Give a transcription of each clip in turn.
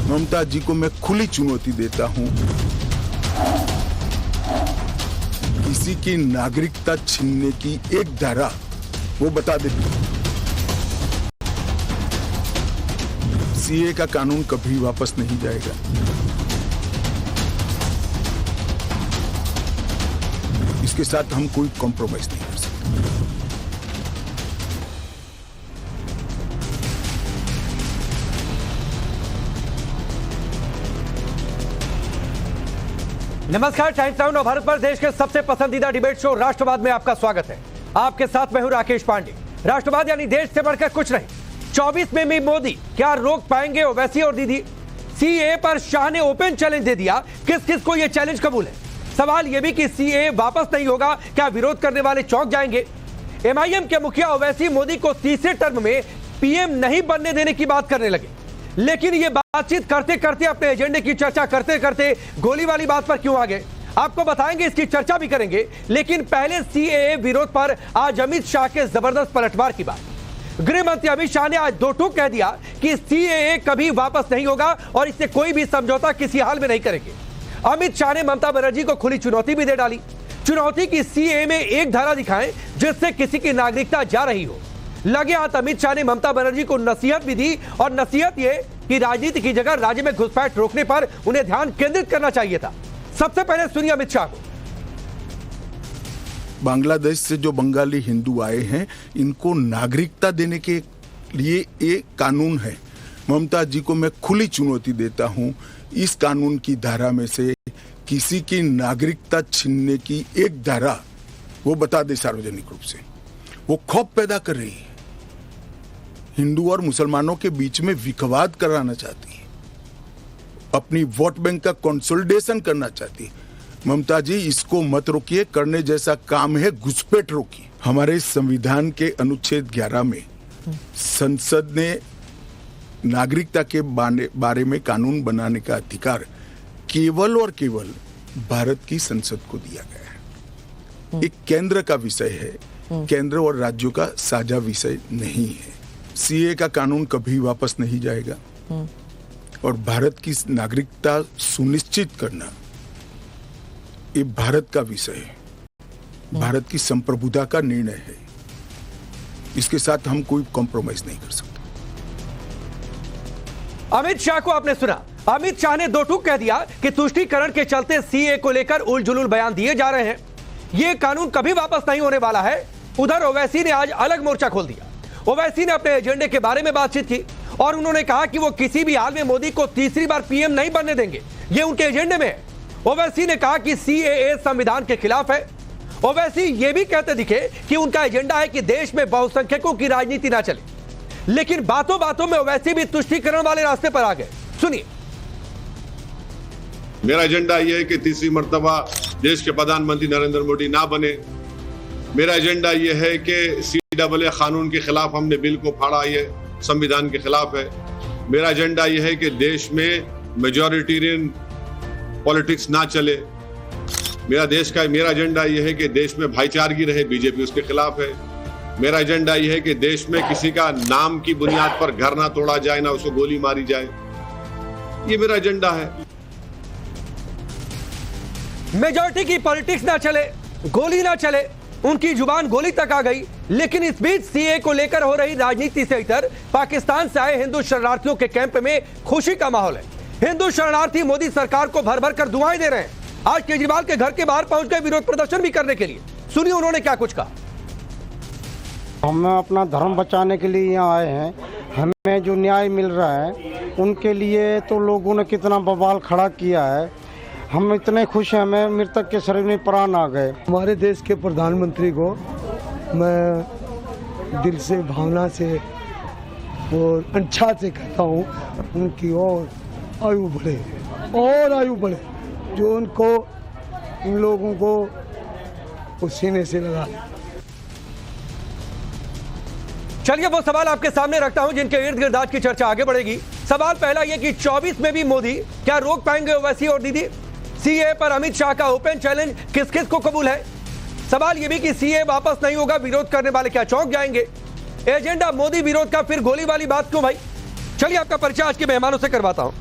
ममता जी को मैं खुली चुनौती देता हूं, किसी की नागरिकता छीनने की एक धारा वो बता देती। सीए का कानून कभी वापस नहीं जाएगा। इसके साथ हम कोई कॉम्प्रोमाइज नहीं कर सकते। नमस्कार, टाइम्स नाउ भारत पर देश के सबसे पसंदीदा डिबेट शो राष्ट्रवाद में आपका स्वागत है। आपके साथ मैं हूं राकेश पांडे। राष्ट्रवाद यानी देश से बढ़कर कुछ नहीं। 24 में भी मोदी क्या रोक पाएंगे ओवैसी और दीदी? सीए पर शाह ने ओपन चैलेंज दे दिया। किस किस को यह चैलेंज कबूल है? सवाल यह भी कि सीए वापस नहीं होगा, क्या विरोध करने वाले चौंक जाएंगे? एमआईएम के मुखिया ओवैसी मोदी को तीसरे टर्म में पीएम नहीं बनने देने की बात करने लगे, लेकिन ये बातचीत करते करते अपने एजेंडे की चर्चा करते करते गोली वाली बात पर क्यों आ गए, आपको बताएंगे, इसकी चर्चा भी करेंगे। लेकिन पहले सीएए विरोध पर आज अमित शाह के जबरदस्त पलटवार की बात। गृह मंत्री अमित शाह ने आज दो टूक कह दिया कि सीएए कभी वापस नहीं होगा और इससे कोई भी समझौता किसी हाल में नहीं करेंगे। अमित शाह ने ममता बनर्जी को खुली चुनौती भी दे डाली। चुनौती की सीएए में एक धारा दिखाएं जिससे किसी की नागरिकता जा रही हो। लगे हाथ अमित शाह ने ममता बनर्जी को नसीहत भी दी, और नसीहत यह कि राजनीति की जगह राज्य में घुसपैठ रोकने पर उन्हें ध्यान केंद्रित करना चाहिए था। सबसे पहले सुनिए अमित शाह को। बांग्लादेश से जो बंगाली हिंदू आए हैं, इनको नागरिकता देने के लिए एक कानून है। ममता जी को मैं खुली चुनौती देता हूं, इस कानून की धारा में से किसी की नागरिकता छीनने की एक धारा वो बता दे सार्वजनिक रूप से। वो खौफ पैदा कर रही है, हिंदू और मुसलमानों के बीच में विखवाद कराना चाहती है, अपनी वोट बैंक का कंसोलिडेशन करना चाहती है। ममता जी, इसको मत रोकिए, करने जैसा काम है घुसपैठ रोकिए। हमारे संविधान के अनुच्छेद 11 में संसद ने नागरिकता के बारे में कानून बनाने का अधिकार केवल और केवल भारत की संसद को दिया गया है। एक केंद्र का विषय है, केंद्र और राज्यों का साझा विषय नहीं है। सीए का कानून कभी वापस नहीं जाएगा और भारत की नागरिकता सुनिश्चित करना ये भारत का विषय है, भारत की संप्रभुता का निर्णय है। इसके साथ हम कोई कॉम्प्रोमाइज नहीं कर सकते। अमित शाह को आपने सुना। अमित शाह ने दो टूक कह दिया कि तुष्टीकरण के चलते सीए को लेकर उलझुल बयान दिए जा रहे हैं, यह कानून कभी वापस नहीं होने वाला है। उधर ओवैसी ने आज अलग मोर्चा खोल दिया। ओवैसी ने अपने एजेंडे के बारे में बातचीत की और उन्होंने कहा कि वो किसी भी हाल में मोदी को तीसरी बार पीएम नहीं बनने देंगे, ये उनके एजेंडे में है। ओवैसी ने कहा कि सीएए संविधान के खिलाफ है। ओवैसी ये भी कहते दिखे कि उनका एजेंडा है कि देश में बहुसंख्यकों की राजनीति ना चले, लेकिन बातों बातों में ओवैसी भी तुष्टीकरण वाले रास्ते पर आ गए। सुनिए। मेरा एजेंडा यह है कि तीसरी मर्तबा देश के प्रधानमंत्री नरेंद्र मोदी ना बने। मेरा एजेंडा यह है कि सीएए कानून के खिलाफ हमने बिल को फाड़ा, ये संविधान के खिलाफ है। मेरा एजेंडा यह है कि देश में मेजॉरिटेरियन पॉलिटिक्स ना चले। मेरा एजेंडा यह है कि देश में भाईचारगी रहे, बीजेपी उसके खिलाफ है। मेरा एजेंडा यह है कि देश में किसी का नाम की बुनियाद पर घर ना तोड़ा जाए, ना उसको गोली मारी जाए। ये मेरा एजेंडा है। मेजॉरिटी की पॉलिटिक्स ना चले, गोली ना चले, उनकी जुबान गोली तक आ गई। लेकिन इस बीच सीए को लेकर हो रही राजनीति से इतर पाकिस्तान से आए हिंदू शरणार्थियों के कैंप में खुशी का माहौल है। हिंदू शरणार्थी मोदी सरकार को भर भर कर दुआएं दे रहे हैं। आज केजरीवाल के घर के बाहर पहुंच गए विरोध प्रदर्शन भी करने के लिए। सुनिए उन्होंने क्या कुछ कहा। हम अपना धर्म बचाने के लिए यहाँ आए हैं। हमें जो न्याय मिल रहा है उनके लिए तो लोगों ने कितना बवाल खड़ा किया है। हम इतने खुश हैं, हमें मृतक के शरीर में प्राण आ गए। हमारे देश के प्रधानमंत्री को मैं दिल से, भावना से और अच्छा से कहता हूँ, उनकी और आयु बढ़े और आयु बढ़े, जो उनको, इन लोगों को सीने से लगा। चलिए वो सवाल आपके सामने रखता हूं जिनके इर्द गिर्द आज की चर्चा आगे बढ़ेगी। सवाल पहला यह कि 24 में भी मोदी क्या रोक पाएंगे ओवैसी और दीदी? सीए पर अमित शाह का ओपन चैलेंज किस किस को कबूल है? सवाल यह भी कि सीए वापस नहीं होगा, विरोध करने वाले क्या चौंक जाएंगे? एजेंडा मोदी विरोध का, फिर गोली वाली बात क्यों भाई? चलिए आपका परिचय आज के मेहमानों से करवाता हूं।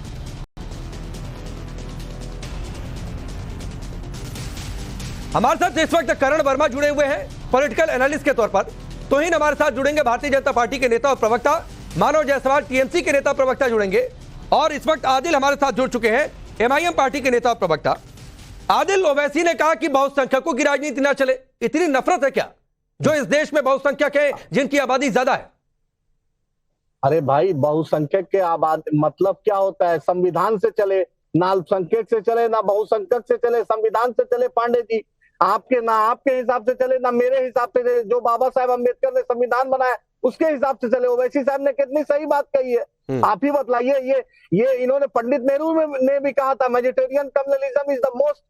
हमारे साथ इस वक्त करण वर्मा जुड़े हुए हैं पॉलिटिकल एनालिस्ट के तौर पर। तोहिन हमारे साथ जुड़ेंगे भारतीय जनता पार्टी के नेता और प्रवक्ता। मानव जायसवाल टीएमसी के नेता प्रवक्ता जुड़ेंगे। और इस वक्त आदिल हमारे साथ जुड़ चुके हैं, एमआईएम पार्टी के नेता और प्रवक्ता। आदिल, ओवैसी ने कहा कि बहुसंख्यकों की राजनीति ना चले। इतनी नफरत है क्या जो इस देश में बहुसंख्यक है जिनकी आबादी ज्यादा है? अरे भाई, बहुसंख्यक के आबादी मतलब क्या होता है? संविधान से चले, ना अल्पसंख्यक से चले, ना बहुसंख्यक से चले, संविधान से चले। पांडे जी, आपके ना आपके हिसाब से चले, ना मेरे हिसाब से चले। जो बाबा साहेब अम्बेडकर ने संविधान बनाया उसके हिसाब से चले। ओवैसी साहब ने कितनी सही बात कही है, आप ही बतलाइए। ये इन्होंने पंडित नेहरू ने भी कहा था, vegetarian communalism is the most,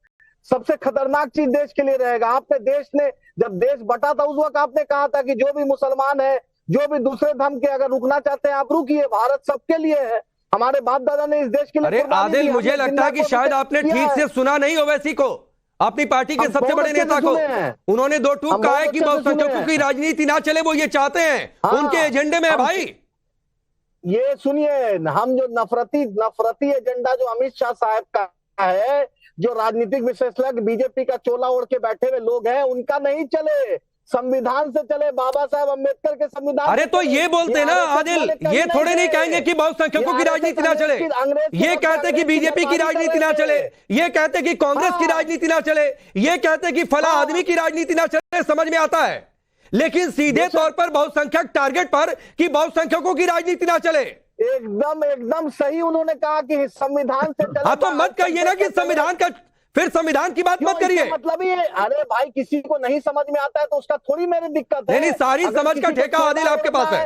सबसे खतरनाक चीज देश के लिए रहेगा। आपने देश ने जब देश बटा था उस वक्त आपने कहा था कि जो भी मुसलमान है, जो भी दूसरे धर्म के अगर रुकना चाहते हैं आप रुकिए, भारत सबके लिए है। हमारे बाप दादा ने इस देश के लिए। अरे आदिल, मुझे लगता है कि शायद आपने ठीक से सुना नहीं ओवैसी को, अपनी पार्टी के सबसे बड़े नेता को। उन्होंने दो टूक कहा है कि बहुसंख्यकों की राजनीति ना चले, वो ये चाहते हैं, उनके एजेंडे में है भाई। ये सुनिए, हम जो नफरती एजेंडा जो अमित शाह साहब का है, जो राजनीतिक विशेषज्ञ बीजेपी का चोला ओढ़ के बैठे हुए लोग हैं, उनका नहीं चले, संविधान से चले, बाबा साहेब अम्बेडकर के संविधान। अरे तो ये बोलते ना आदिल, ये थोड़े नहीं कहेंगे कि बहुसंख्यकों की राजनीति ना चले। ये कहते कि बीजेपी की राजनीति ना चले, ये कहते कि कांग्रेस की राजनीति ना चले, ये कहते कि फला आदमी की राजनीति ना चले, समझ में आता है। लेकिन सीधे तौर पर बहुसंख्यक टारगेट पर कि बहुसंख्यकों की राजनीति ना चले। एकदम सही उन्होंने कहा कि संविधान से चले। हाँ तो मत कहिए ना कि संविधान का, फिर संविधान की बात मत करिए। मतलब ये, अरे भाई, किसी को नहीं समझ में आता है तो उसका थोड़ी मेरी दिक्कत है। नहीं, सारी समझ का ठेका आदिल आपके पास है।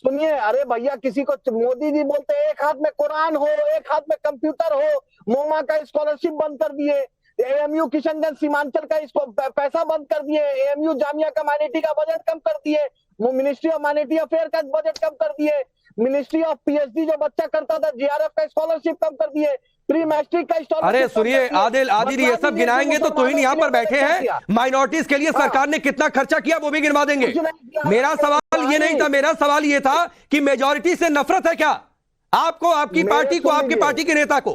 सुनिए, अरे भैया, किसी को मोदी जी बोलते हैं एक हाथ में कुरान हो, एक हाथ में कंप्यूटर हो, मोमा का स्कॉलरशिप बंद कर दिए, एएमयू किशनगंज सीमांचल का इसको पैसा बंद कर दिए, एएमयू जामिया का माइनॉरिटी का बजट कम कर दिए, मिनिस्ट्री ऑफ माइनॉरिटी अफेयर का बजट कम कर दिए, मिनिस्ट्री ऑफ पीएचडी जो बच्चा करता था जीआरएफ का स्कॉलरशिप कम कर दिए, प्री मैट्रिक का स्कॉलरशिप। अरे सुनिए आदिल, ये सब गिनाएंगे तो तुहिन यहाँ पर बैठे हैं। माइनॉरिटीज के लिए सरकार ने कितना खर्चा किया वो भी गिनवा देंगे। मेरा सवाल ये नहीं था, मेरा सवाल ये था कि मेजॉरिटी से नफरत है क्या आपको, आपकी पार्टी को, आपकी पार्टी के नेता को?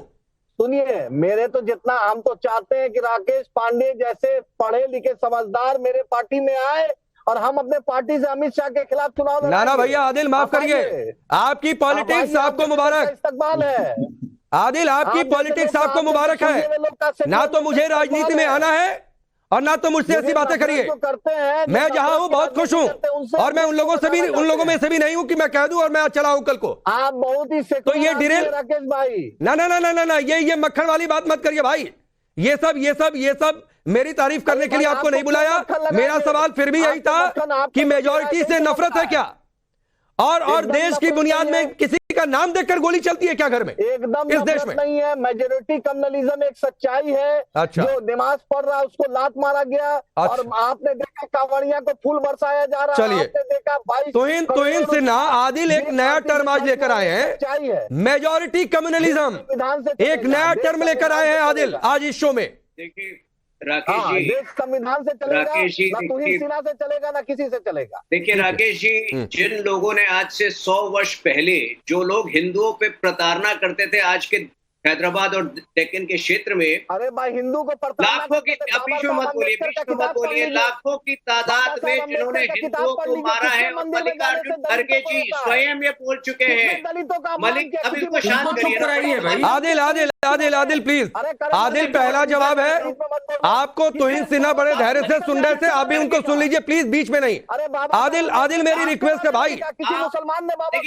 सुनिए, मेरे तो जितना, हम तो चाहते हैं कि राकेश पांडे जैसे पढ़े लिखे समझदार मेरे पार्टी में आए और हम अपने पार्टी से अमित शाह के खिलाफ चुनाव लड़ाएंगे। ना भैया, आदिल माफ करिए, आपकी पॉलिटिक्स आपको मुबारक। इस्तकबाल है आदिल, आपकी पॉलिटिक्स आपको मुबारक है। ना तो मुझे राजनीति में आना है और ना तो मुझसे ऐसी बातें करिए। मैं जहां हूं बहुत खुश हूं और मैं उन लोगों में से भी नहीं हूं कि मैं कह दूं और मैं चला हूं कल को। आप बहुत ही तो ये डिरेल, राकेश भाई, ना, ये मक्खन वाली बात मत करिए भाई। ये सब मेरी तारीफ करने के लिए आपको नहीं बुलाया। मेरा सवाल फिर भी यही था कि मेजॉरिटी से नफरत है क्या, और देश की बुनियाद में किसी का नाम देखकर गोली चलती है क्या घर में? एकदम इस देश में नहीं है। मेजोरिटी कम्युनलिज्म एक सच्चाई है। अच्छा। जो नमाज पढ़ रहा है उसको लात मारा गया। अच्छा। और आपने देखा कांवड़िया को फूल बरसाया जा रहा है। चलिए, आपने देखा तोहिन सिन्हा आदिल एक नया टर्म आज लेकर आए हैं, मेजॉरिटी कम्युनलिज्म, एक नया टर्म लेकर आए हैं आदिल आज इस शो में। देखिए राकेश जी, देश संविधान से चलेगा, ना तुहिन सिन्हा से चलेगा, ना किसी से चलेगा। देखिए राकेश जी, जिन लोगों ने आज से 100 वर्ष पहले जो लोग हिंदुओं पे प्रताड़ना करते थे आज के हैदराबाद और डेक्कन के क्षेत्र में, अरे भाई, हिंदू को लाखों की, बीच में मत बोलिए, लाखों की तादाद में जिन्होंने हिंदुओं को मारा है। और मल्लिकार्जुन खड़गे जी स्वयं ये बोल चुके हैं। मलिक, अब इसको शांत करिए। आदिल प्लीज, आदिल पहला जवाब है आपको। तुहिन सिन्हा बड़े धैर्य से सुन रहे थे, आप भी उनको सुन लीजिए प्लीज, बीच में नहीं। आदिल मेरी रिक्वेस्ट है भाई,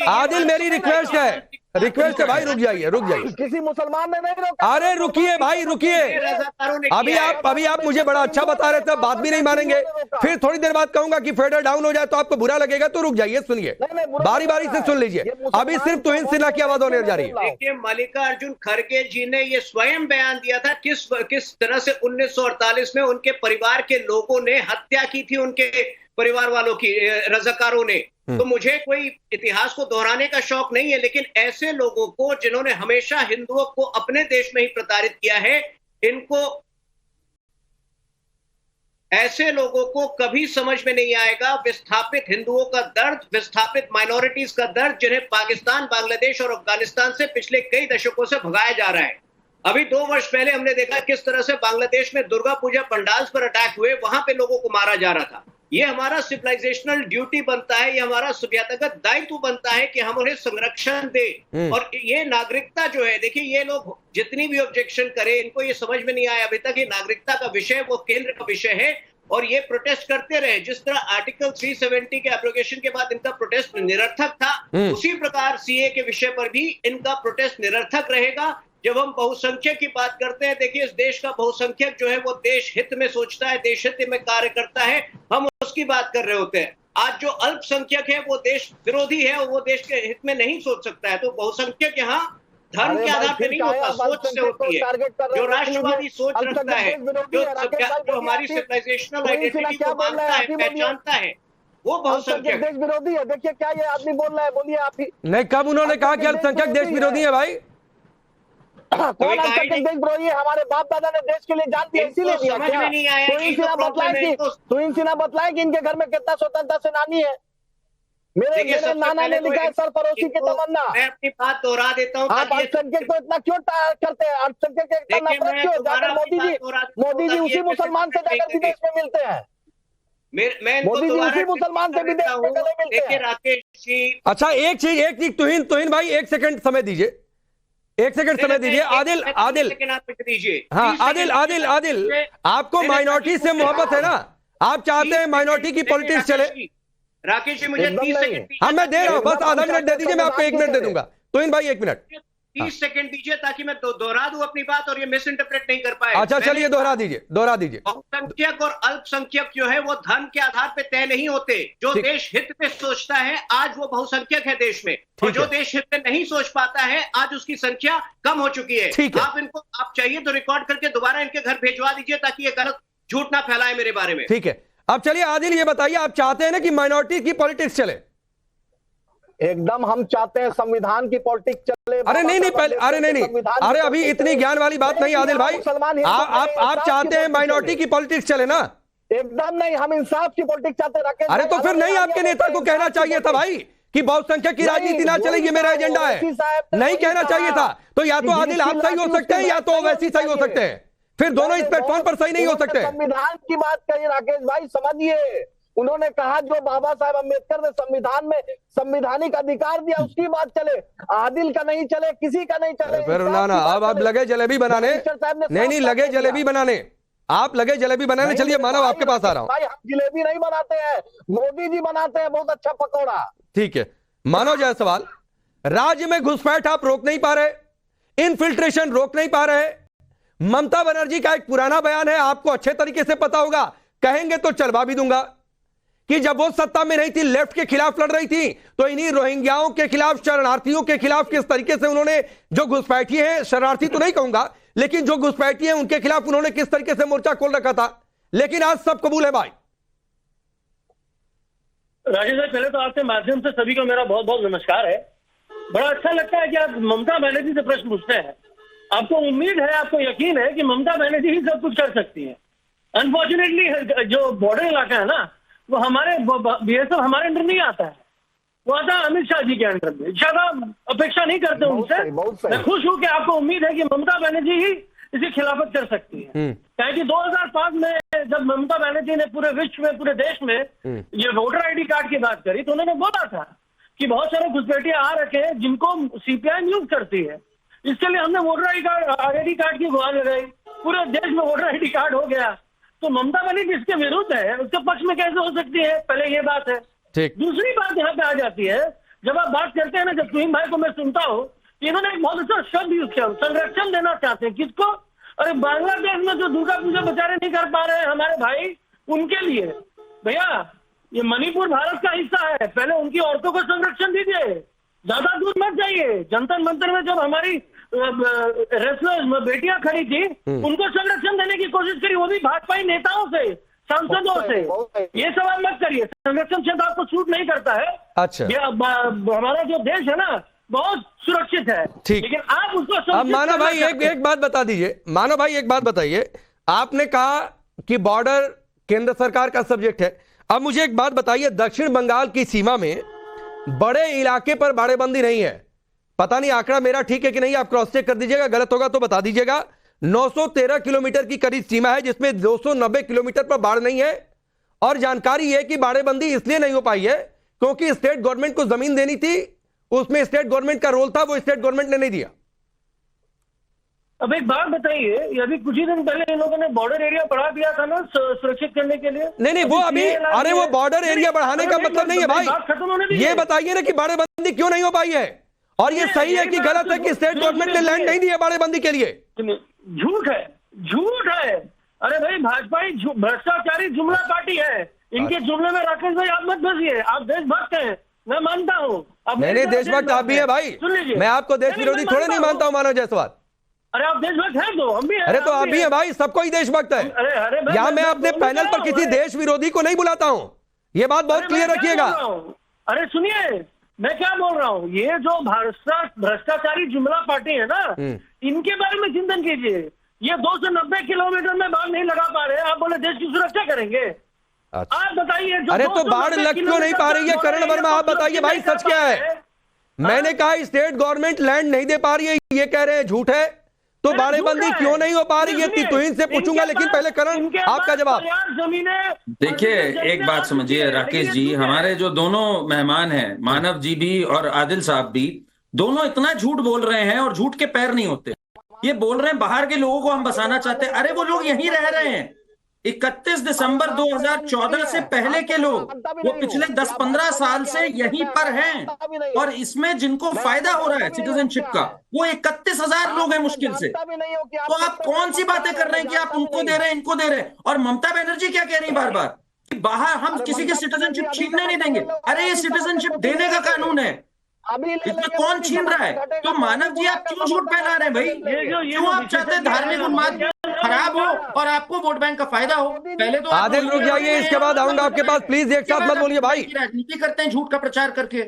आदिल मेरी रिक्वेस्ट है भाई, रुक जाइए। किसी मुसलमान ने नहीं रोका। अरे रुकिए भाई, रुकिए। अभी आप मुझे बड़ा अच्छा बता रहे थे, बात भी नहीं मानेंगे। फिर थोड़ी देर बाद कहूंगा कि फेडर डाउन हो जाए तो आपको बुरा लगेगा, तो रुक जाइए, सुनिए, बारी बारी से सुन लीजिए। अभी सिर्फ तुहिन सिन्हा की आवाज होने जा रही है। देखिए, मल्लिकार्जुन खड़गे जी ने ये स्वयं बयान दिया था किस तरह से 1948 में उनके परिवार के लोगों ने हत्या की थी, उनके परिवार वालों की, रज़ाकारों ने। तो मुझे कोई इतिहास को दोहराने का शौक नहीं है, लेकिन ऐसे लोगों को जिन्होंने हमेशा हिंदुओं को अपने देश में ही प्रताड़ित किया है, ऐसे लोगों को कभी समझ में नहीं आएगा विस्थापित हिंदुओं का दर्द, विस्थापित माइनॉरिटीज का दर्द, जिन्हें पाकिस्तान, बांग्लादेश और अफगानिस्तान से पिछले कई दशकों से भगाया जा रहा है। अभी 2 वर्ष पहले हमने देखा किस तरह से बांग्लादेश में दुर्गा पूजा पंडाल्स पर अटैक हुए, वहां पे लोगों को मारा जा रहा था। ये हमारा सिविलाइजेशनल ड्यूटी बनता है, ये हमारा सभ्यतागत दायित्व बनता है कि हम उन्हें संरक्षण दें। और ये नागरिकता जो है, देखिए ये लोग जितनी भी ऑब्जेक्शन करें, इनको ये समझ में नहीं आया अभी तक ये नागरिकता का विषय वो केंद्र का विषय है और ये प्रोटेस्ट करते रहे। जिस तरह आर्टिकल 370 के एब्रोगेशन के बाद इनका प्रोटेस्ट निरर्थक था, उसी प्रकार सीए के विषय पर भी इनका प्रोटेस्ट निरर्थक रहेगा। जब हम बहुसंख्यक की बात करते हैं, देखिए इस देश का बहुसंख्यक जो है वो देश हित में सोचता है, देश हित में कार्य करता है, हम उसकी बात कर रहे होते हैं। आज जो अल्पसंख्यक है वो देश विरोधी है और वो देश के हित में नहीं सोच सकता है। तो बहुसंख्यक यहाँ धर्म के आधार पे नहीं होता, सोच से होती है। जो राष्ट्रवादी सोच रखता है, जो हमारी सिविलाइजेशनल आइडेंटिटी को मानता है, पहचानता है, वो बहुसंख्यक देश विरोधी है। देखिए क्या ये आदमी बोल रहा है, बोलिए आप ही। नहीं, कब उन्होंने कहा कि अल्पसंख्यक देश विरोधी है भाई? कौन अल्पसंख्यक देश विरोधी है? हमारे बाप दादा ने देश के लिए जान दिया, इसीलिए दिया। समझ में नहीं आया। तुहिन बतलाए कि इनके घर में कितना स्वतंत्रता सेनानी है। मेरे नाना ने लिखा है सरफरोशी की तमन्ना। मैं अपनी बात दोहरा देता हूँ। आप अल्पसंख्यक को इतना क्यों करते हैं? अल्पसंख्यक इतना नफरत क्यों? जाकर मोदी जी उसी मुसलमान से जाकर विदेश में मिलते हैं। मोदी जी उसी मुसलमान से विदेश में गले मिलते हैं। राकेश जी, अच्छा एक चीज तुहिन भाई 1 सेकंड समय दीजिए, 1 सेकंड समय दीजिए। आदिल हाँ, आदिल आपको माइनॉरिटी से मोहब्बत है ना? आप चाहते हैं माइनॉरिटी की पॉलिटिक्स चले? राकेश जी मुझे 30 सेकंड, हाँ मैं दे रहा हूं, बस आधा मिनट दे दीजिए, मैं आपको 1 मिनट दे दूंगा। तुहिन भाई 1 मिनट 30 सेकंड दीजिए ताकि मैं दोहरा दूं अपनी बात और ये मिस इंटरप्रेट नहीं कर पाए। अच्छा चलिए दोहरा दीजिए। बहुसंख्यक और अल्पसंख्यक जो है वो धर्म के आधार पे तय नहीं होते। जो देश हित में सोचता है आज वो बहुसंख्यक है देश में, और जो देश हित में नहीं सोच पाता है आज उसकी संख्या कम हो चुकी है। आप चाहिए तो रिकॉर्ड करके दोबारा इनके घर भेजवा दीजिए ताकि ये गलत झूठ ना फैलाए मेरे बारे में। ठीक है, अब चलिए आदिल ये बताइए, आप चाहते हैं ना कि माइनॉरिटी की पॉलिटिक्स चले? एकदम हम चाहते हैं संविधान की पॉलिटिक्स चले। अरे नहीं पहले, अरे अभी इतनी ज्ञान वाली बात नहीं आदिल भाई। आप चाहते हैं माइनॉरिटी की पॉलिटिक्स चले ना? एकदम नहीं, हम इंसाफ की पॉलिटिक्स चाहते हैं। अरे तो फिर नहीं, आपके नेता को कहना चाहिए था भाई कि बहुसंख्यक की राजनीति ना चले, ये मेरा एजेंडा है। नहीं कहना चाहिए था। तो या तो आदिल आप सही हो सकते हैं या तो ओवैसी सही हो सकते हैं, फिर दोनों इस प्लेटफॉर्म पर सही नहीं हो सकते। संविधान की बात करिए राकेश भाई, समझिए। उन्होंने कहा जो बाबा साहब अम्बेडकर ने संविधान में संवैधानिक अधिकार दिया उसकी बात चले, आदिल का नहीं चले, किसी का नहीं चले। फिर ना अब आप लगे जलेबी बनाने। नहीं लगे जलेबी बनाने, आप लगे जलेबी बनाने। चलिए मानव आपके पास आ रहा हूं। भाई हम जलेबी नहीं बनाते हैं, मोदी जी बनाते हैं बहुत अच्छा पकौड़ा। ठीक है, मानव जायसवाल, राज्य में घुसपैठ आप रोक नहीं पा रहे, इनफिल्ट्रेशन रोक नहीं पा रहे। ममता बनर्जी का एक पुराना बयान है, आपको अच्छे तरीके से पता होगा, कहेंगे तो चलवा भी दूंगा, कि जब वो सत्ता में नहीं थी, लेफ्ट के खिलाफ लड़ रही थी, तो इन्हीं रोहिंग्याओं के खिलाफ, शरणार्थियों के खिलाफ किस तरीके से उन्होंने जो घुसपैठी है, शरणार्थी तो नहीं कहूंगा, लेकिन जो घुसपैठी है उनके खिलाफ उन्होंने किस तरीके से मोर्चा खोल रखा था। लेकिन आज सब कबूल है भाई। राजेश भाई, पहले तो आपके माध्यम से सभी को मेरा बहुत बहुत नमस्कार है। बड़ा अच्छा लगता है कि आप ममता बनर्जी से प्रश्न पूछते हैं। आपको उम्मीद है, आपको यकीन है कि ममता बनर्जी ही सब कुछ कर सकती है। अनफॉर्चुनेटली जो बॉर्डर इलाका है ना, वो हमारे बीएसएफ हमारे अंडर नहीं आता है, वो आता है अमित शाह जी के अंडर में। ज्यादा अपेक्षा नहीं करते उनसे। मैं खुश हूं कि आपको उम्मीद है कि ममता बनर्जी ही इसकी खिलाफत कर सकती है। क्योंकि 2005 में जब ममता बनर्जी ने पूरे विश्व में, पूरे देश में ये वोटर आईडी कार्ड की बात करी, तो उन्होंने बोला था कि बहुत सारे घुसपैठिए आ रखे हैं जिनको सीपीआई यूज करती है, इसके लिए हमने वोटर आईडी कार्ड की गुहार लगाई, पूरे देश में वोटर आईडी कार्ड हो गया। तो ममता बनर्जी इसके विरुद्ध है, उसके पक्ष में कैसे हो सकती है? पहले ये बात है। दूसरी बात यहाँ पे आ जाती है, जब आप बात करते हैं ना, जब तुहिन भाई को मैं सुनता हूँ, इन्होंने एक बहुत अच्छा शब्द यूज किया, संरक्षण देना चाहते हैं। किसको? अरे बांग्लादेश में जो दुर्गा पूजा बेचारे नहीं कर पा रहे हैं हमारे भाई, उनके लिए। भैया ये मणिपुर भारत का हिस्सा है, पहले उनकी औरतों को संरक्षण दीजिए, ज्यादा दूर मत जाइए। जंतर मंतर में जब हमारी रेसलर्स बेटियां खड़ी थी, उनको संरक्षण देने की कोशिश करी, वो भी भाजपाई नेताओं से, सांसदों से। ये सवाल मत करिए, संरक्षण शब्द आपको सूट नहीं करता है। अच्छा, हमारा जो देश है ना बहुत सुरक्षित है, लेकिन आप उसको। अब मानव भाई एक बात बता दीजिए, मानव भाई एक बात बताइए, आपने कहा कि बॉर्डर केंद्र सरकार का सब्जेक्ट है। अब मुझे एक बात बताइए, दक्षिण बंगाल की सीमा में बड़े इलाके पर बाड़ेबंदी नहीं है, पता नहीं आंकड़ा मेरा ठीक है कि नहीं, आप क्रॉस चेक कर दीजिएगा, गलत होगा तो बता दीजिएगा। 913 किलोमीटर की करीब सीमा है, जिसमें 290 किलोमीटर पर बाढ़ नहीं है। और जानकारी है कि बाड़ेबंदी इसलिए नहीं हो पाई है क्योंकि स्टेट गवर्नमेंट को जमीन देनी थी, उसमें स्टेट गवर्नमेंट का रोल था, वो स्टेट गवर्नमेंट ने नहीं दिया। अब एक बात बताइए, अभी कुछ ही दिन पहले इन लोगों ने बॉर्डर एरिया बढ़ा दिया था ना सुरक्षित करने के लिए। नहीं वो अभी, अरे वो बॉर्डर एरिया बढ़ाने का मतलब नहीं है भाई। ये बताइए ना कि बाड़ेबंदी क्यों नहीं हो पाई है, और ये सही है कि गलत है कि स्टेट गवर्नमेंट ने लैंड नहीं दिया बाड़ेबंदी के लिए। झूठ है, झूठ है। अरे भाई भाजपा ही भ्रष्टाचारी जुमला पार्टी है, इनके जुमले में राकेश भाई आप मत बसिए, आप देशभक्त हैं, मैं मानता हूँ। मैंने देशभक्त आप भी है भाई, मैं आपको देश विरोधी थोड़े नहीं मानता हूँ मानव जायसवाल। अरे आप देशभक्त हैं तो हम भी हैं। अरे तो आप भी है भाई, सबको ही देशभक्त है। यहाँ मैं अपने पैनल पर किसी देश विरोधी को नहीं बुलाता हूँ, ये बात बहुत क्लियर रखिएगा। अरे सुनिए, मैं क्या बोल रहा हूँ, ये जो भ्रष्टाचारी जुमला पार्टी है ना, इनके बारे में चिंतन कीजिए। ये 290 किलोमीटर में बाढ़ नहीं लगा पा रहे, आप बोले देश की सुरक्षा करेंगे। अच्छा। आप बताइए, अरे तो बाढ़ लग क्यों नहीं पा रही है करण वर्मा, आप बताइए भाई सच क्या है। मैंने कहा स्टेट गवर्नमेंट लैंड नहीं दे पा रही है, ये कह रहे हैं झूठ है, तो बाड़ेबंदी क्यों नहीं हो पा रही है तुहिन से पूछूंगा, लेकिन पहले करण आपका जवाब। देखिए एक बात समझिए राकेश जी, हमारे जो दोनों मेहमान हैं, मानव जी भी और आदिल साहब भी, दोनों इतना झूठ बोल रहे हैं और झूठ के पैर नहीं होते। ये बोल रहे हैं बाहर के लोगों को हम बसाना चाहते हैं, अरे वो लोग यहीं रह रहे हैं। 31 दिसंबर 2014 से पहले के लोग, वो पिछले 10-15 साल से यहीं पर हैं, और इसमें जिनको फायदा हो रहा है सिटीजनशिप का वो 31,000 लोग हैं मुश्किल से। तो आप कौन सी बातें कर रहे हैं कि आप उनको दे रहे हैं, इनको दे रहे हैं। और ममता बनर्जी क्या कह रही है बार बार, बाहर हम किसी की सिटीजनशिप छीनने नहीं देंगे। अरे ये सिटीजनशिप देने का कानून है, इसमें कौन छीन रहा है। तो मानव जी आप क्यों झूठ फैला रहे हैं भाई, क्यों आप चाहते हैं धार्मिक उन्माद खराब हो और आपको वोट बैंक का फायदा हो। पहले तो आदिल रुक जाइए, इसके बाद आऊंगा आपके पास, प्लीज एक साथ मत बोलिए भाई। राजनीति करते हैं झूठ का प्रचार करके।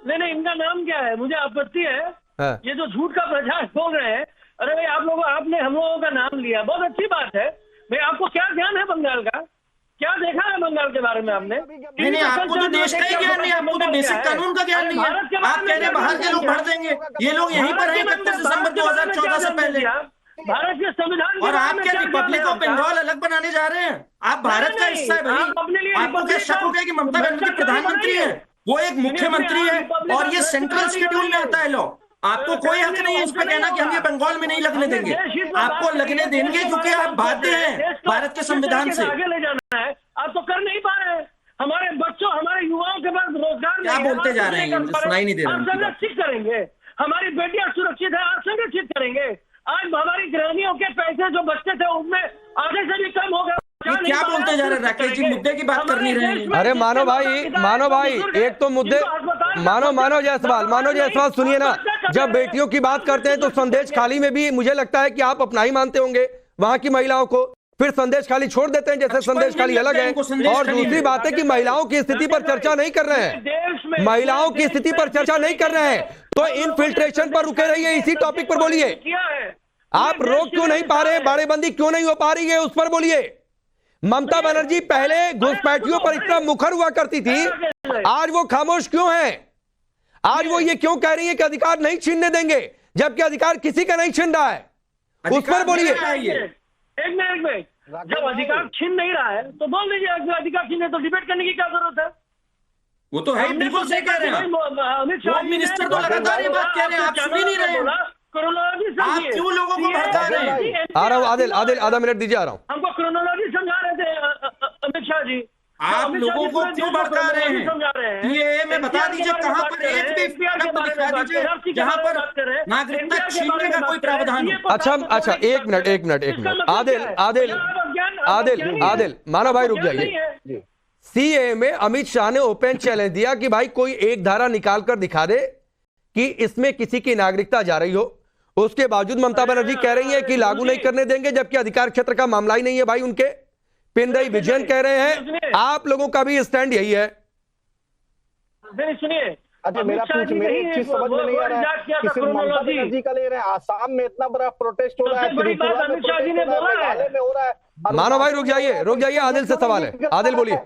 नहीं इनका नाम क्या है, मुझे आपत्ति है ये जो झूठ का प्रचार बोल रहे हैं। अरे भाई आप लोग, आपने हम लोगों का नाम लिया, बहुत अच्छी बात है भाई। आपको क्या ज्ञान है बंगाल का, क्या देखा है बंगाल के बारे में आपने? नहीं आपको तो देश का ही ज्ञान नहीं, आपको तो बेसिक कानून का ज्ञान नहीं है। आप कह रहे हैं बाहर के लोग भर देंगे, ये लोग यहीं पर हैं 31 दिसंबर 2014 से पहले। भारत के संविधान और आप क्या रिपब्लिक ऑफ बंगाल अलग बनाने जा रहे हैं? आप भारत का हिस्सा है भाई। आपको क्या शक हो गया कि ममता बनर्जी प्रधानमंत्री है, वो एक मुख्यमंत्री है, और ये सेंट्रल शेड्यूल में आता है लॉ। आपको कोई हक नहीं है इस पर कहना कि हम ये बंगाल में नहीं लगने देंगे, आपको लगने देंगे क्योंकि आप बाध्य हैं भारत के संविधान से। आगे ले जाना है, आप तो कर नहीं पा रहे हैं। हमारे बच्चों, हमारे युवाओं के पास रोजगार क्या बोलते जा रहे हैं, मुझे सुनाई नहीं दे रहा। संरक्षित करेंगे, हमारी बेटियां सुरक्षित है, आप संरक्षित करेंगे। आज हमारी गृहिणियों के पैसे जो बचते थे उनमें आधे से भी कम हो गए। क्या बोलते जा रहे हैं राकेश जी, मुद्दे की बात कर नहीं रहे हैं। अरे मानो भाई एक तो मुद्दे, मानो जायसवाल सुनिए ना, जब बेटियों की बात करते हैं तो संदेश खाली में भी मुझे लगता है कि आप अपना ही मानते होंगे वहां की महिलाओं को, फिर संदेश खाली छोड़ देते हैं जैसे संदेश खाली अलग है। और दूसरी बात है कि महिलाओं की स्थिति पर चर्चा नहीं कर रहे हैं, महिलाओं की स्थिति पर चर्चा नहीं कर रहे हैं, तो इनफिल्ट्रेशन पर रुके रहिए, इसी टॉपिक पर बोलिए। आप रोक क्यों नहीं पा रहे, बाड़ेबंदी क्यों नहीं हो पा रही है, उस पर बोलिए। ममता बनर्जी पहले घुसपैठियों पर इतना मुखर हुआ करती थी, आज वो खामोश क्यों है? आज वो ये क्यों कह रही है कि अधिकार नहीं छीनने देंगे, जबकि अधिकार किसी का नहीं छीन रहा है, उस पर बोलिए। एक मिनट, जब अधिकार छीन नहीं रहा है तो बोल दीजिए अधिकार छीने, तो डिबेट करने की क्या जरूरत है? वो तो है, बिल्कुल सही कह रहे हैं। अमित शाह मिनिस्टर तो लगातार ये बात कह रहे हैं, आप सुन ही नहीं रहे हैं। आप क्यों लोगों को भड़का रहे हैं? आ रहा हूं आदिल, आधा मिनट दीजिए, आ रहा हूं। हमको क्रोनोलॉजी समझा रहे थे अमित शाह जी। आप लोगों को क्यों भड़का रहे हैं? ये में बता दीजिए कहां पर एक भी शब्द दिखा दीजिए जहां पर नागरिकता छीनने का कोई प्रावधान हो। अच्छा एक मिनट आदिल मानो भाई रुक जाइए। सीए में अमित शाह ने ओपन चैलेंज दिया कि भाई कोई एक धारा निकाल कर दिखा दे कि इसमें किसी की नागरिकता जा रही हो, उसके बावजूद ममता बनर्जी कह रही है कि लागू नहीं करने देंगे, जबकि अधिकार क्षेत्र का मामला ही नहीं है भाई उनके। पिनरई विजयन कह रहे हैं, आप लोगों का भी स्टैंड यही है। सुनिए, अच्छा मेरा एक चीज समझ में नहीं आ रहा है कि सिर्फ ममता बनर्जी का ले रहे हैं, आसाम में इतना बड़ा प्रोटेस्ट हो रहा है, त्रिपुरा में मेघालय में हो रहा है। मानो भाई रुक जाइए, आदिल से सवाल है, आदिल बोलिए।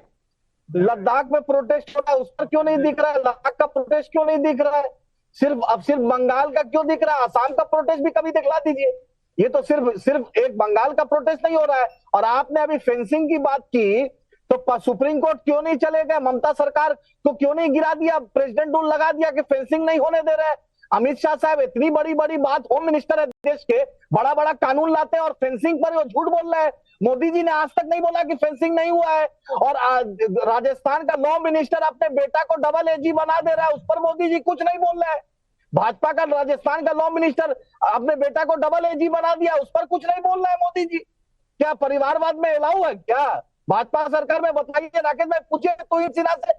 लद्दाख में प्रोटेस्ट हो रहा है, उस पर क्यों नहीं दिख रहा है? लद्दाख का प्रोटेस्ट क्यों नहीं दिख रहा है? सिर्फ बंगाल का क्यों दिख रहा है? असम का प्रोटेस्ट भी कभी दिखला दीजिए। ये तो सिर्फ एक बंगाल का प्रोटेस्ट नहीं हो रहा है। और आपने अभी फेंसिंग की बात की, तो सुप्रीम कोर्ट क्यों नहीं चले गए? ममता सरकार को क्यों नहीं गिरा दिया? प्रेसिडेंट रूल लगा दिया कि फेंसिंग नहीं होने दे रहे। अमित शाह साहब इतनी बड़ी बड़ी बात, होम मिनिस्टर है देश के, बड़ा बड़ा कानून लाते हैं और फेंसिंग पर वो झूठ बोल रहे हैं। मोदी जी ने आज तक नहीं बोला कि फेंसिंग नहीं हुआ है। और राजस्थान का लॉ मिनिस्टर अपने बेटा को डबल एजी बना दे रहा है, उस पर मोदी जी कुछ नहीं बोल रहे हैं। भाजपा का राजस्थान का लॉ मिनिस्टर अपने बेटा को डबल एजी बना दिया, उस पर कुछ नहीं बोल रहा है मोदी जी। क्या परिवारवाद में अलाउ है क्या भाजपा सरकार में? बताइए राकेश भाई, पूछे तो ही सिरा से।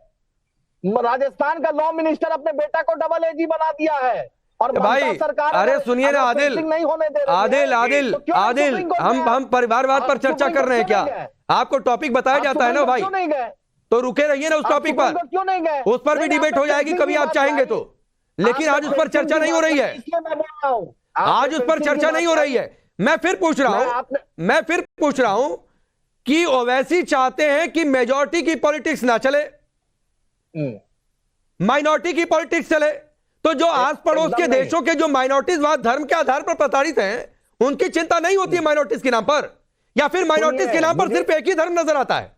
राजस्थान का लॉ मिनिस्टर अपने बेटा को डबल एजी बना दिया है और भाई सरकार, अरे सुनिए ना आदिल, नहीं होने दे रही। आदिल हम परिवारवाद पर चर्चा कर रहे हैं क्या? आपको टॉपिक बताया जाता है ना भाई, तो रुके रहिए ना उस टॉपिक पर, क्यों नहीं गए? उस पर भी डिबेट हो जाएगी कभी आप चाहेंगे तो, लेकिन आज उस पर चर्चा नहीं हो रही है। आज उस पर चर्चा नहीं हो रही है। मैं फिर पूछ रहा हूं कि ओवैसी चाहते हैं कि मेजॉरिटी की पॉलिटिक्स ना चले, माइनॉरिटी की पॉलिटिक्स चले। तो जो आस पड़ोस के देशों के जो माइनॉरिटीज वहां धर्म के आधार पर प्रताड़ित हैं, उनकी चिंता नहीं होती है माइनॉरिटीज के नाम पर, या फिर माइनॉरिटीज के नाम पर सिर्फ एक ही धर्म नजर आता है?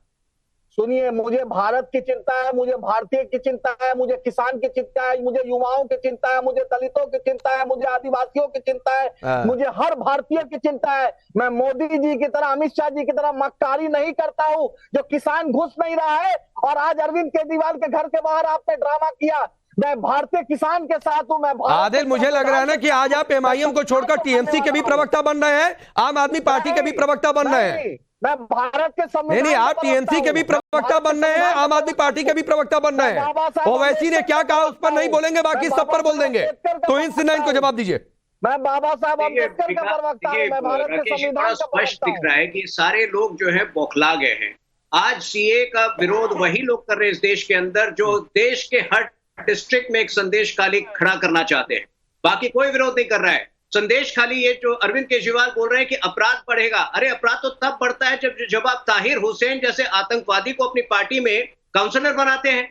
सुनिए, मुझे भारत की चिंता है, मुझे भारतीय की चिंता है, मुझे किसान की चिंता है, मुझे युवाओं की चिंता है, मुझे दलितों की चिंता है, मुझे आदिवासियों की चिंता है, मुझे हर भारतीय की चिंता है। मैं मोदी जी की तरह, अमित शाह जी की तरह मक्कारी नहीं करता हूं। जो किसान घुस नहीं रहा है और आज अरविंद केजरीवाल के घर के बाहर आपने ड्रामा किया, मैं भारतीय किसान के साथ हूं। मैं आदिल, मुझे लग रहा है ना कि आज आप एमआईएम को छोड़कर टीएमसी के भी प्रवक्ता बन रहे हैं, आम आदमी पार्टी के भी प्रवक्ता बन रहे हैं। मैं भारत के संविधान, नहीं, आप टीएमसी के भी प्रवक्ता बन रहे हैं, आम आदमी पार्टी के भी प्रवक्ता बन रहे हैं। ओवैसी ने क्या कहा उस पर नहीं बोलेंगे, बाकी सब पर बोल देंगे। तो इन सिन्हा इनको जवाब दीजिए। मैं बाबा साहब अम्बेडकर का प्रवक्ता हूं, मैं भारत के संविधान का स्पष्ट दिख रहा है कि सारे लोग जो है बौखला गए हैं। आज सीए का विरोध वही लोग कर रहे हैं इस देश के अंदर जो देश के हर डिस्ट्रिक्ट में एक संदेश खाली खड़ा करना चाहते हैं, बाकी कोई विरोध नहीं कर रहा है। संदेश खाली ये जो अरविंद केजरीवाल बोल रहे हैं कि अपराध बढ़ेगा। अरे अपराध तो तब बढ़ता है जब आप ताहिर हुसैन जैसे आतंकवादी को अपनी पार्टी में काउंसलर बनाते हैं।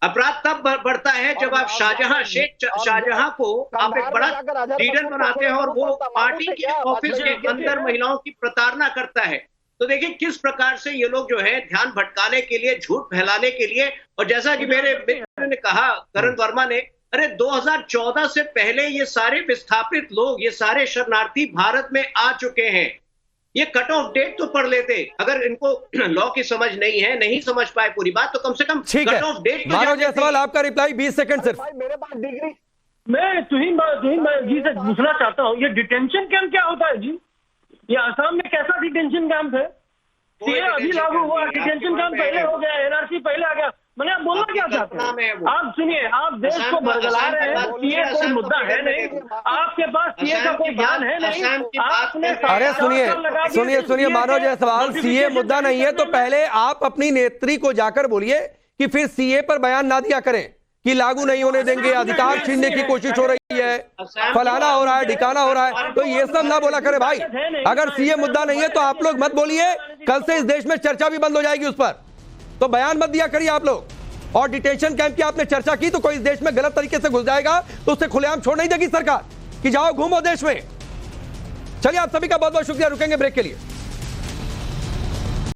अपराध तब बढ़ता है जब आप शेख शाहजहां को आप एक बड़ा लीडर बनाते हैं और वो पार्टी के ऑफिस के अंदर महिलाओं की प्रताड़ना करता है। तो देखिए किस प्रकार से ये लोग जो है ध्यान भटकाने के लिए, झूठ फैलाने के लिए, और जैसा कि मेरे मित्र ने कहा, करण वर्मा ने, अरे 2014 से पहले ये सारे विस्थापित लोग, ये सारे शरणार्थी भारत में आ चुके हैं। ये कट ऑफ डेट तो पढ़ लेते, अगर इनको लॉ की समझ नहीं है, नहीं समझ पाए पूरी बात, तो कम से कम कट ऑफ डेट। मानव जायसवाल, आपका रिप्लाई 20 सेकंड सिर्फ। मेरे पास डिग्री, मैं तुहिन जी से पूछना चाहता हूँ, ये डिटेंशन कैंप क्या होता है जी? ये आसाम में कैसा डिटेंशन कैंप है? सीए अभी लागू हुआ, डिटेंशन कैंप पहले हो गया, एनआरसी पहले आ गया। मैंने आप बोलना क्या चाहते हैं? आप सुनिए, आप देश को बरगला रहे हैं, सीए कोई मुद्दा है नहीं, आपके पास सीए का कोई ज्ञान है नहीं, आपने अरे सुनिए मानव जायसवाल, सीए मुद्दा नहीं है तो पहले आप अपनी नेत्री को जाकर बोलिए कि फिर सीए पर बयान ना दिया करें कि लागू नहीं होने देंगे, अधिकार छीनने की कोशिश हो रही है, फलाना हो रहा है, ढिकाना हो रहा है, तो ये सब ना बोला करे भाई। अगर सीए मुद्दा नहीं है तो आप लोग मत बोलिए, कल से इस देश में चर्चा भी बंद हो जाएगी उस पर, तो बयान मत दिया करिए आप लोग। और डिटेंशन कैंप की आपने चर्चा की, तो कोई इस देश में गलत तरीके से घुस जाएगा तो उससे खुलेआम छोड़ नहीं देगी सरकार कि जाओ घूमो देश में। चलिए, आप सभी का बहुत बहुत शुक्रिया। रुकेंगे ब्रेक के लिए।